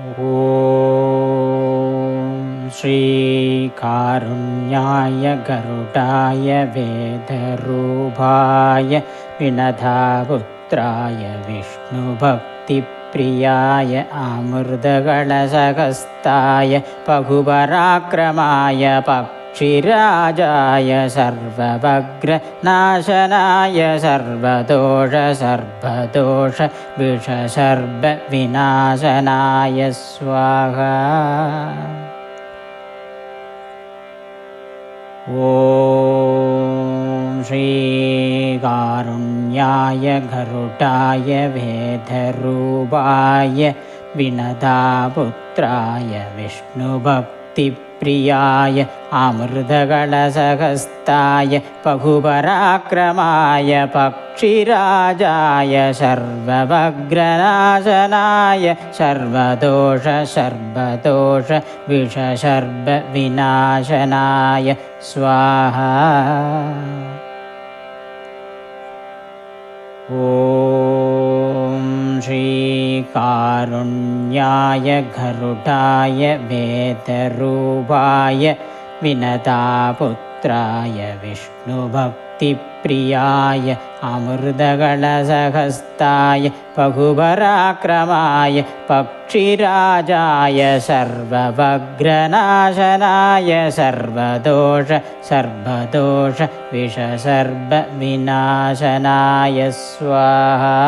ॐ श्रीकारुण्याय गरुडाय वेदरूपाय विनतापुत्राय विष्णुभक्तिप्रियाय अमृतकलशहस्ताय पशुपराक्रमाय पक्षिराजाय सर्वभग्रनाशनाय सर्वदोष विनाशनाय स्वाहा। ॐ श्रीकारुण्याय गरुडाय वेदरूपाय विनतापुत्राय विष्णुभक्तिप्रियाय अमृतकलशहस्ताय पशुपराक्रमाय पक्षिराजाय सर्वभग्रनाशनाय सर्वदोष विनाशनाय स्वाहा। ॐ श्रीकारुण्याय गरुडाय वेदरूपाय विनतापुत्राय विष्णुभक्तिप्रियाय अमृतकलशहस्ताय पशुपराक्रमाय पक्षिराजाय सर्वभग्रनाशनाय सर्वदोष विनाशनाय स्वाहा।